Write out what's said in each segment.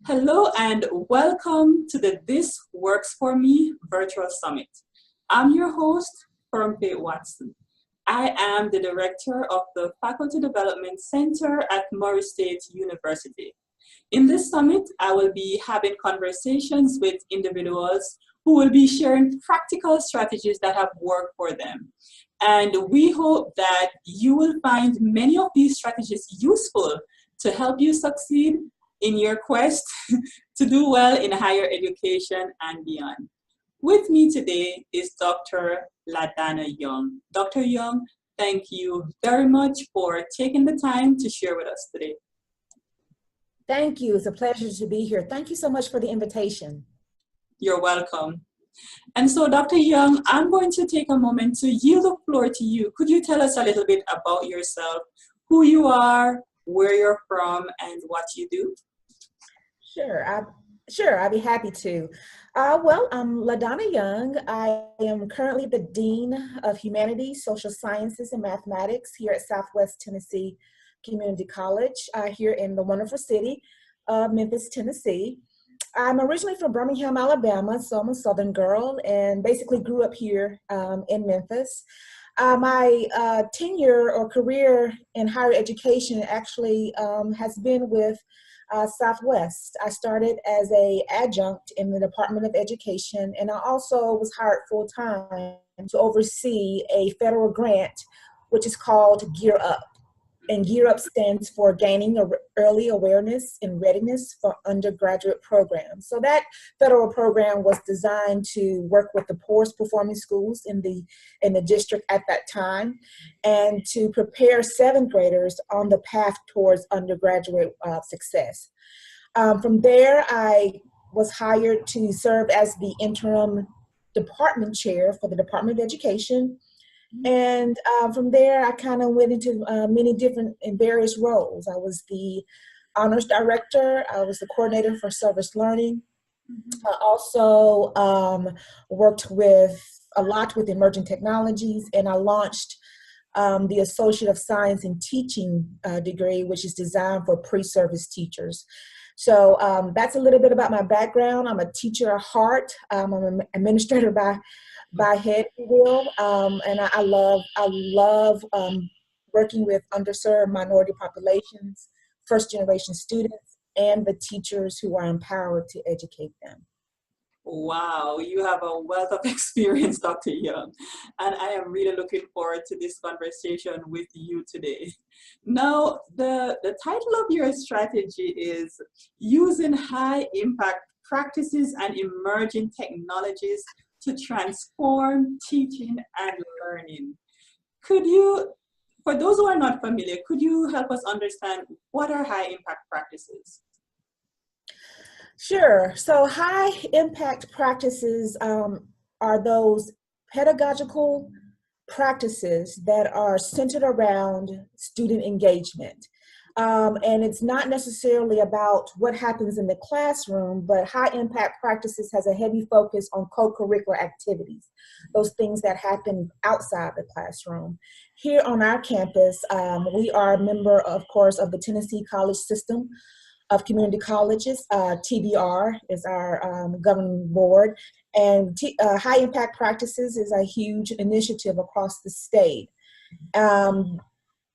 Hello and welcome to the This Works For Me Virtual Summit. I'm your host, Fermpe Watson. I am the director of the Faculty Development Center at Murray State University. In this summit, I will be having conversations with individuals who will be sharing practical strategies that have worked for them. And we hope that you will find many of these strategies useful to help you succeed in your quest to do well in higher education and beyond. With me today is Dr. LaDonna Young. Dr. Young, thank you very much for taking the time to share with us today. Thank you. It's a pleasure to be here. Thank you so much for the invitation. You're welcome. And so, Dr. Young, I'm going to take a moment to yield the floor to you. Could you tell us a little bit about yourself, who you are, where you're from, and what you do? Sure, I'd be happy to. Well, I'm LaDonna Young. I am currently the Dean of Humanities, Social Sciences, and Mathematics here at Southwest Tennessee Community College here in the wonderful city of Memphis, Tennessee. I'm originally from Birmingham, Alabama, so I'm a Southern girl and basically grew up here in Memphis. My tenure or career in higher education actually has been with Southwest. I started as an adjunct in the Department of Education, and I also was hired full-time to oversee a federal grant, which is called Gear Up. And Gear Up stands for Gaining Early Awareness and Readiness for Undergraduate Programs. So that federal program was designed to work with the poorest performing schools in the district at that time, and to prepare seventh graders on the path towards undergraduate success. From there, I was hired to serve as the interim department chair for the Department of Education. And from there, I kind of went into many different and various roles. I was the honors director. I was the coordinator for service learning. I also worked a lot with emerging technologies, and I launched the Associate of Science in Teaching degree, which is designed for pre-service teachers. So that's a little bit about my background. I'm a teacher at heart. I'm an administrator by head, if you will, and I love working with underserved minority populations, first-generation students, and the teachers who are empowered to educate them. Wow, you have a wealth of experience, Dr. Young, and I am really looking forward to this conversation with you today. Now, the title of your strategy is Using High-Impact Practices and Emerging Technologies to Transform Teaching and Learning. Could you, for those who are not familiar, could you help us understand what are high-impact practices? Sure. So high impact practices are those pedagogical practices that are centered around student engagement. And it's not necessarily about what happens in the classroom, but high impact practices has a heavy focus on co-curricular activities, those things that happen outside the classroom. Here on our campus, we are a member, of course, of the Tennessee College System of Community Colleges. TBR is our governing board, and High Impact Practices is a huge initiative across the state.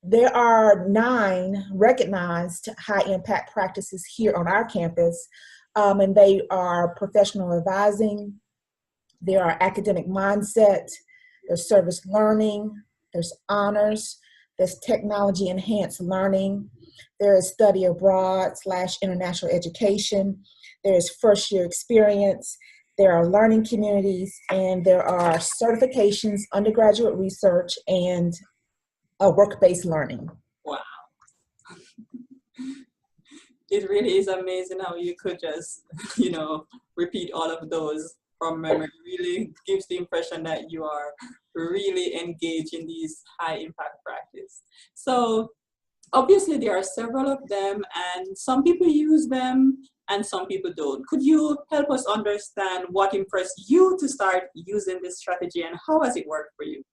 There are 9 recognized high impact practices here on our campus, and they are professional advising, there are academic mindset, there's service learning, there's honors, there's technology enhanced learning, there is study abroad / international education, there is first year experience, there are learning communities, and there are certifications, undergraduate research, and work-based learning. Wow. It really is amazing how you could just, repeat all of those from memory. It really gives the impression that you are really engaged in these high impact practice. So obviously there are several of them, and some people use them and some people don't. Could you help us understand what impressed you to start using this strategy, and how has it worked for you?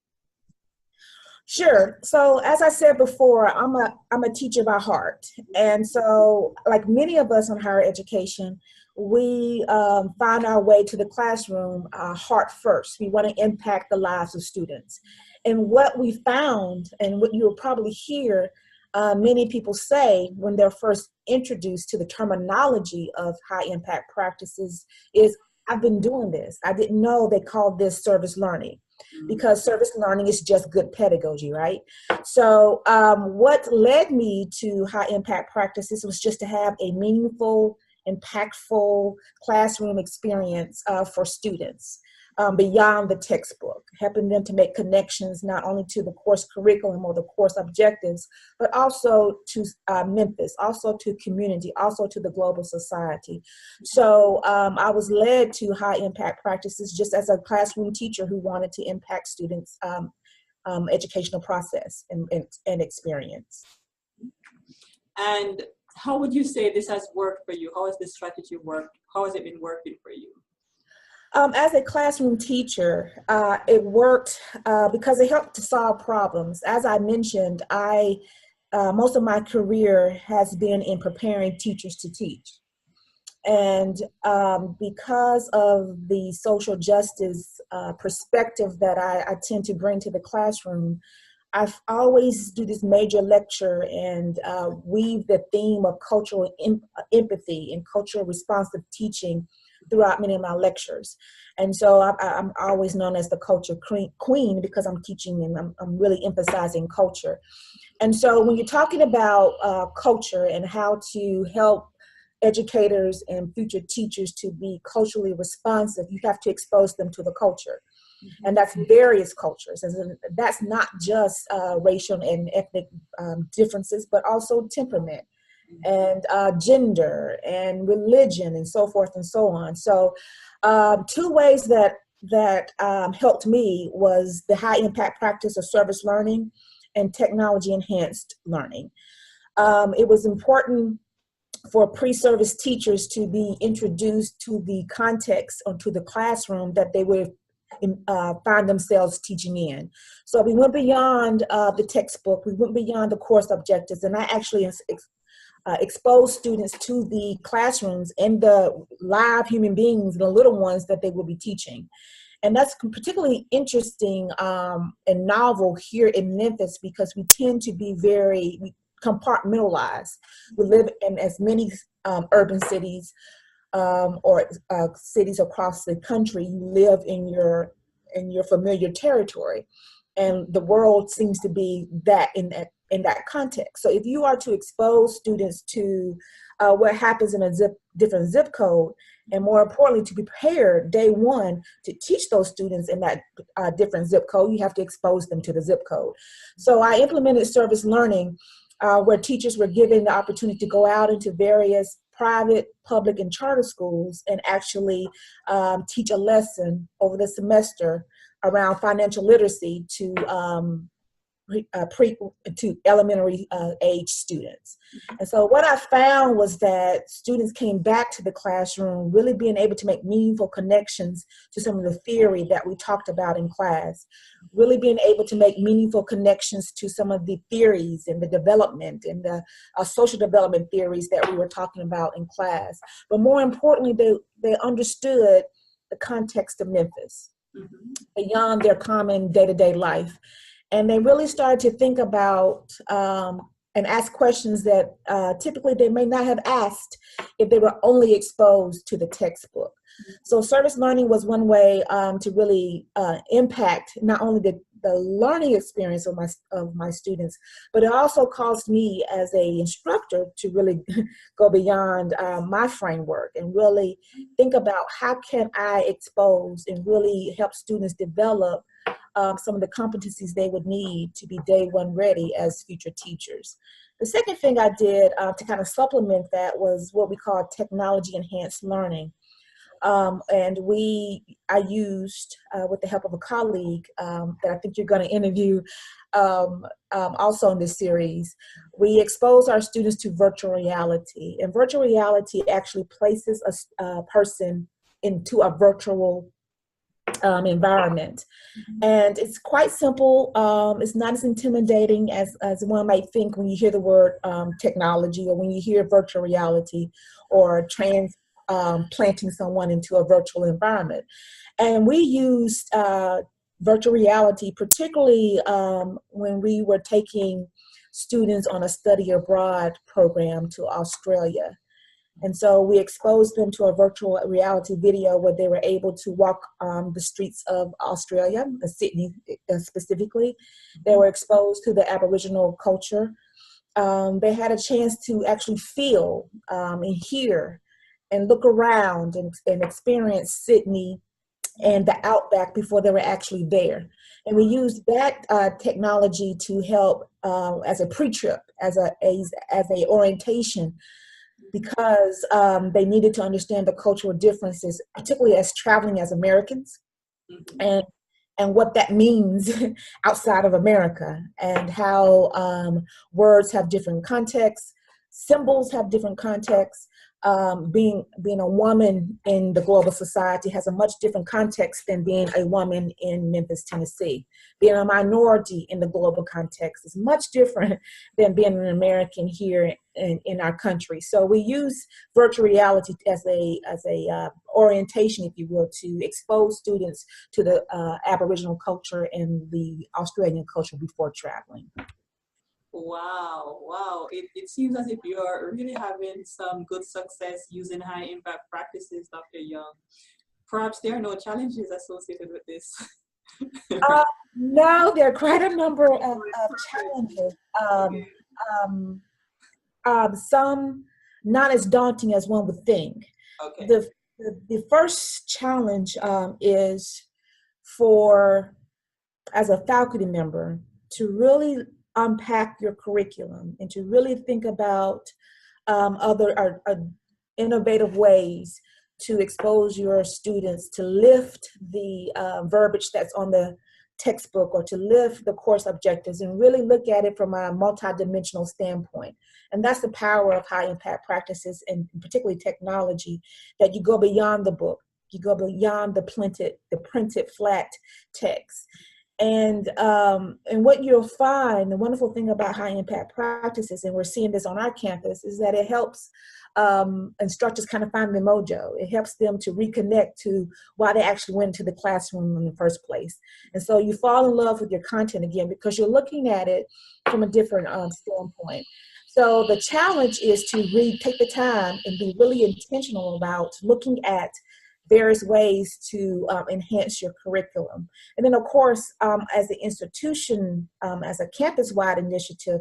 Sure. So as I said before, I'm a teacher by heart, and so like many of us in higher education, we find our way to the classroom heart first. We want to impact the lives of students, and what we found, and what you will probably hear many people say when they're first introduced to the terminology of high impact practices is, "I've been doing this. I didn't know they called this service learning." Because service learning is just good pedagogy, right? So what led me to high impact practices was just to have a meaningful, impactful classroom experience for students beyond the textbook, helping them to make connections not only to the course curriculum or the course objectives, but also to Memphis, also to community, also to the global society. So I was led to high impact practices just as a classroom teacher who wanted to impact students' educational process and experience. And how would you say this has worked for you? How has this strategy worked? How has it been working for you? As a classroom teacher, it worked because it helped to solve problems. As I mentioned, most of my career has been in preparing teachers to teach. And because of the social justice perspective that I tend to bring to the classroom, I always do this major lecture and weave the theme of cultural empathy and cultural responsive teaching throughout many of my lectures. And so I'm always known as the culture queen because I'm teaching and I'm really emphasizing culture. And so when you're talking about culture and how to help educators and future teachers to be culturally responsive, you have to expose them to the culture. And that's various cultures. And that's not just racial and ethnic differences, but also temperament and gender and religion and so forth and so on. So two ways that helped me was the high impact practice of service learning and technology enhanced learning. It was important for pre-service teachers to be introduced to the context or to the classroom that they would find themselves teaching in. So we went beyond the textbook, we went beyond the course objectives, and I actually expose students to the classrooms and the live human beings, the little ones that they will be teaching. And that's particularly interesting and novel here in Memphis because we tend to be very compartmentalized. We live in as many urban cities or cities across the country. You live in your familiar territory, and the world seems to be that in that context. So if you are to expose students to what happens in a different zip code, and more importantly, to be prepared day one to teach those students in that different zip code, you have to expose them to the zip code. So I implemented service learning where teachers were given the opportunity to go out into various private, public, and charter schools and actually teach a lesson over the semester around financial literacy to elementary age students. And so what I found was that students came back to the classroom really being able to make meaningful connections to some of the theory that we talked about in class, really being able to make meaningful connections to some of the theories and the development and the social development theories that we were talking about in class. But more importantly, they understood the context of Memphis beyond their common day-to-day life. And they really started to think about and ask questions that typically they may not have asked if they were only exposed to the textbook. So service learning was one way to really impact not only the learning experience of my students, but it also caused me as an instructor to really go beyond my framework and really think about how can I expose and really help students develop some of the competencies they would need to be day one ready as future teachers. The second thing I did to kind of supplement that was what we call technology enhanced learning. And I used, with the help of a colleague that I think you're going to interview also in this series, we expose our students to virtual reality. And virtual reality actually places a person into a virtual environment. And it's quite simple. It's not as intimidating as one might think when you hear the word technology, or when you hear virtual reality, or planting someone into a virtual environment. And we used virtual reality, particularly when we were taking students on a study abroad program to Australia. And so we exposed them to a virtual reality video where they were able to walk the streets of Australia, Sydney specifically. They were exposed to the Aboriginal culture. They had a chance to actually feel and hear and look around and experience Sydney and the outback before they were actually there. And we used that technology to help as a pre-trip, as a orientation, because they needed to understand the cultural differences, particularly as traveling as Americans, and what that means outside of America, and how words have different contexts, symbols have different contexts. Being a woman in the global society has a much different context than being a woman in Memphis, Tennessee. Being a minority in the global context is much different than being an American here in our country. So we use virtual reality as a orientation, if you will, to expose students to the Aboriginal culture and the Australian culture before traveling. Wow, wow. It seems as if you're really having some good success using high impact practices, Dr. Young. Perhaps there are no challenges associated with this. No, there are quite a number of challenges. Some not as daunting as one would think. Okay. The first challenge is for, as a faculty member, to really unpack your curriculum and to really think about other innovative ways to expose your students, to lift the verbiage that's on the textbook, or to lift the course objectives and really look at it from a multidimensional standpoint. And that's the power of high impact practices, and particularly technology, that you go beyond the book, you go beyond the printed flat text. And what you'll find, the wonderful thing about high impact practices, and we're seeing this on our campus, is that it helps instructors kind of find the mojo. It helps them to reconnect to why they actually went to the classroom in the first place. And so you fall in love with your content again, because you're looking at it from a different standpoint. So the challenge is to really take the time and be really intentional about looking at various ways to enhance your curriculum. And then, of course, as the institution, as a campus-wide initiative,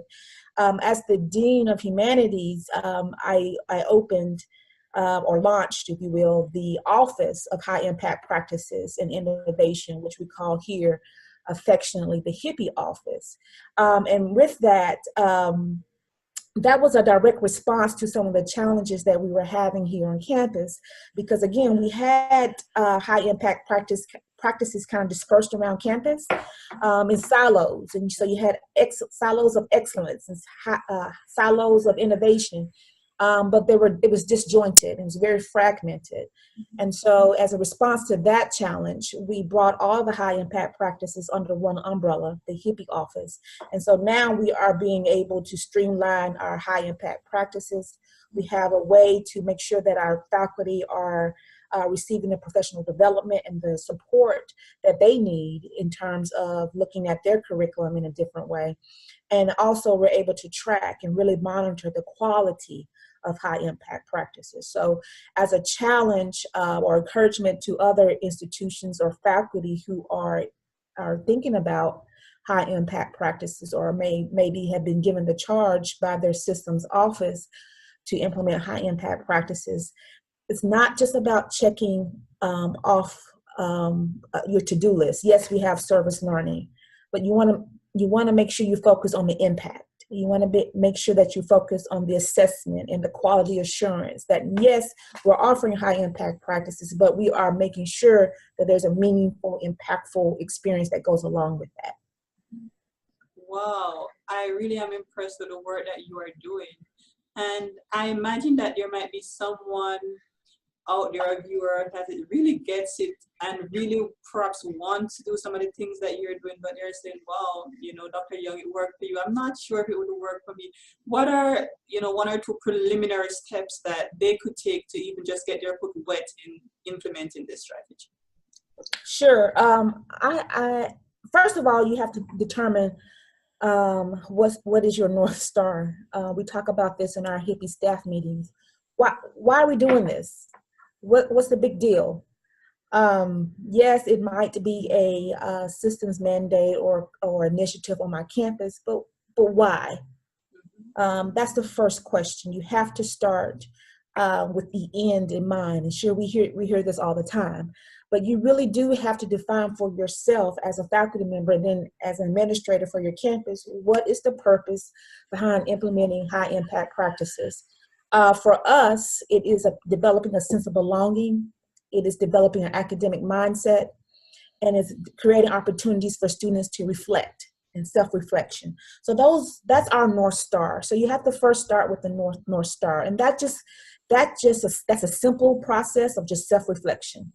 as the Dean of Humanities, I opened or launched, if you will, the Office of High Impact Practices and Innovation, which we call here affectionately the Hippie Office. And with that, that was a direct response to some of the challenges that we were having here on campus, because again, we had high impact practices kind of dispersed around campus in silos. And so you had silos of excellence and silos of innovation, but it was disjointed, and it was very fragmented. And so as a response to that challenge, we brought all the high impact practices under one umbrella, the Hippie Office. And so now we are being able to streamline our high impact practices. We have a way to make sure that our faculty are receiving the professional development and the support that they need in terms of looking at their curriculum in a different way. And also we're able to track and really monitor the quality of high impact practices. So as a challenge or encouragement to other institutions or faculty who are thinking about high impact practices, or maybe have been given the charge by their systems office to implement high impact practices, it's not just about checking off your to-do list. Yes, we have service learning, but you want to make sure you focus on the impact. You want to make sure that you focus on the assessment and the quality assurance, that yes, we're offering high impact practices, but we are making sure that there's a meaningful, impactful experience that goes along with that. Wow, I really am impressed with the work that you are doing. And I imagine that there might be someone out there, a viewer that it really gets it and really perhaps wants to do some of the things that you're doing, but they're saying, wow, you know, Dr. Young, it worked for you. I'm not sure if it would work for me. What are, you know, one or two preliminary steps that they could take to even just get their foot wet in implementing this strategy? Sure. I first of all, you have to determine what is your North Star. We talk about this in our hippie staff meetings. Why are we doing this? What's the big deal? Yes, it might be a systems mandate or initiative on my campus, but why? That's the first question. You have to start with the end in mind. And sure, we hear this all the time, but you really do have to define for yourself as a faculty member and then as an administrator for your campus, what is the purpose behind implementing high impact practices? For us, it is developing a sense of belonging. It is developing an academic mindset, and it's creating opportunities for students to reflect and self-reflection. So that's our North Star. So you have to first start with the North Star, and that's a simple process of just self-reflection.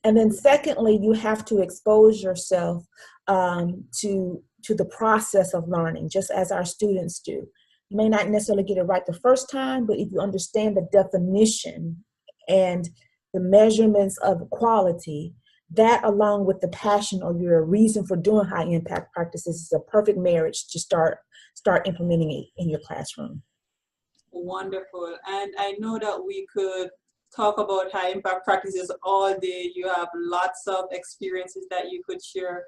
And then secondly, you have to expose yourself to the process of learning, just as our students do. You may not necessarily get it right the first time, but if you understand the definition and the measurements of quality, that along with the passion or your reason for doing high impact practices is a perfect marriage to start implementing it in your classroom. Wonderful. And I know that we could talk about high impact practices all day. You have lots of experiences that you could share.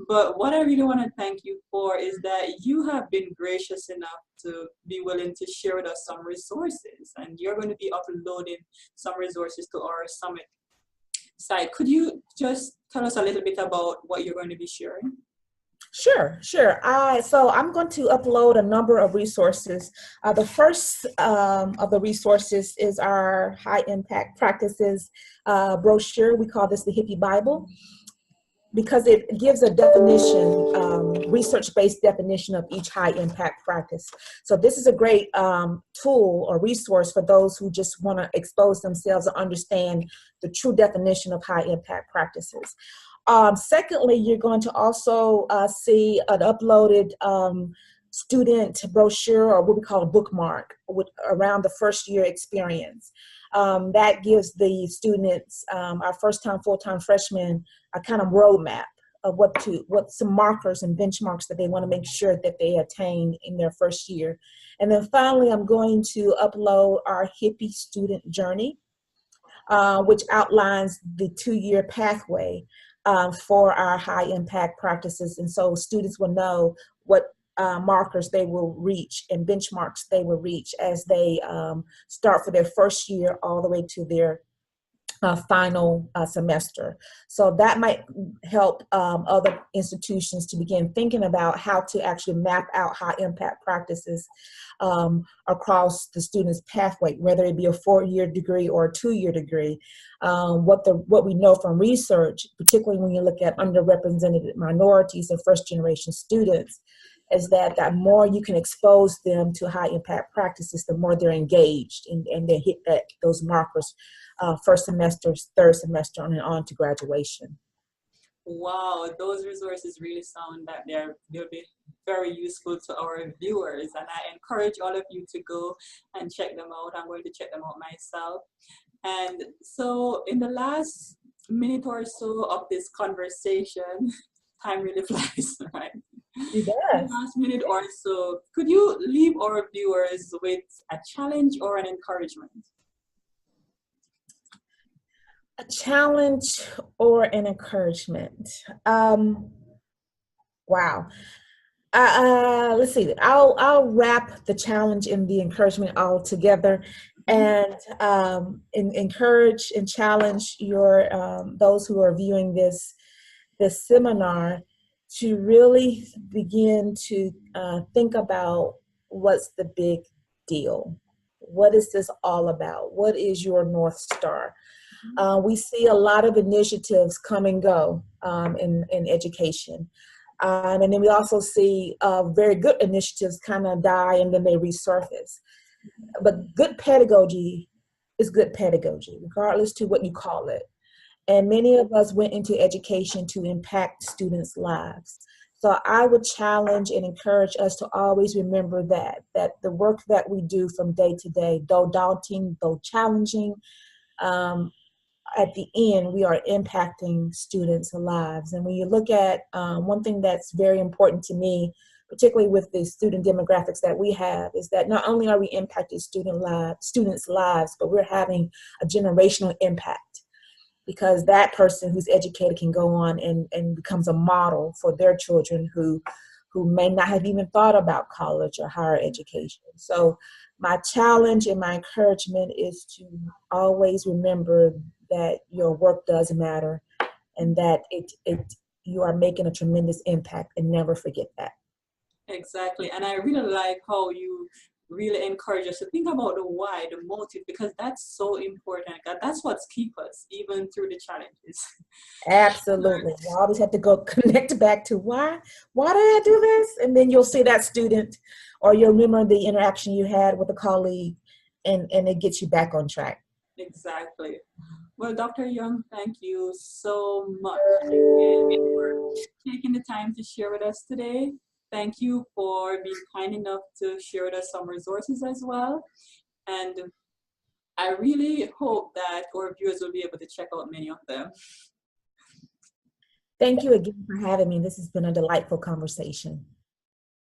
But what I really want to thank you for is that you have been gracious enough to be willing to share with us some resources. And you're going to be uploading some resources to our summit site. Could you just tell us a little bit about what you're going to be sharing? Sure. So I'm going to upload a number of resources. The first of the resources is our high impact practices brochure. We call this the Hippie Bible, because it gives a definition, research-based definition of each high impact practice. So this is a great tool or resource for those who just want to expose themselves and understand the true definition of high impact practices. Secondly, you're going to also see an uploaded student brochure, or what we call a bookmark, around the first year experience. That gives the students, our first-time, full-time freshmen, a kind of roadmap of what some markers and benchmarks that they want to make sure that they attain in their first year. And then finally, I'm going to upload our Hippie student journey, which outlines the 2-year pathway for our high impact practices. And so students will know what markers they will reach and benchmarks they will reach as they start for their first year all the way to their final semester. So that might help other institutions to begin thinking about how to actually map out high impact practices across the student's pathway, whether it be a 4-year degree or a 2-year degree. What we know from research, particularly when you look at underrepresented minorities and first generation students, is that the more you can expose them to high impact practices, the more they're engaged and they hit those markers first semester, third semester, and on to graduation. Wow, those resources really sound that they'll be very useful to our viewers, and I encourage all of you to go and check them out. I'm going to check them out myself. And so in the last minute or so of this conversation, time really flies, right? It does. Last minute or so, could you leave our viewers with a challenge or an encouragement? A challenge or an encouragement. Wow. Let's see. I'll wrap the challenge and the encouragement all together, and encourage and challenge your those who are viewing this seminar to really begin to think about what's the big deal. What is this all about? What is your North Star? We see a lot of initiatives come and go in education. And then we also see very good initiatives kind of die and then they resurface. But good pedagogy is good pedagogy, regardless to what you call it. And many of us went into education to impact students' lives. So I would challenge and encourage us to always remember that the work that we do from day to day, though daunting, though challenging, at the end, we are impacting students' lives. And when you look at one thing that's very important to me, particularly with the student demographics that we have, is that not only are we impacting students' lives, but we're having a generational impact, because that person who's educated can go on and becomes a model for their children who may not have even thought about college or higher education. So my challenge and my encouragement is to always remember that your work does matter, and that you are making a tremendous impact, and never forget that. Exactly. And I really like how you really encourage us to think about the why, the motive, because that's so important. That's what's keep us even through the challenges. Absolutely. You always have to go connect back to why did I do this? And then you'll see that student, or you'll remember the interaction you had with a colleague, and it gets you back on track. Exactly. Well, Dr. Young, thank you so much again for taking the time to share with us today. Thank you for being kind enough to share with us some resources as well. And I really hope that our viewers will be able to check out many of them. Thank you again for having me. This has been a delightful conversation.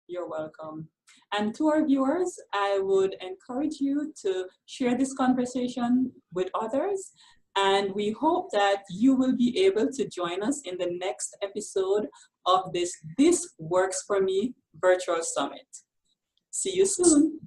You're welcome. And to our viewers, I would encourage you to share this conversation with others. And we hope that you will be able to join us in the next episode of this Works For Me virtual summit. See you soon.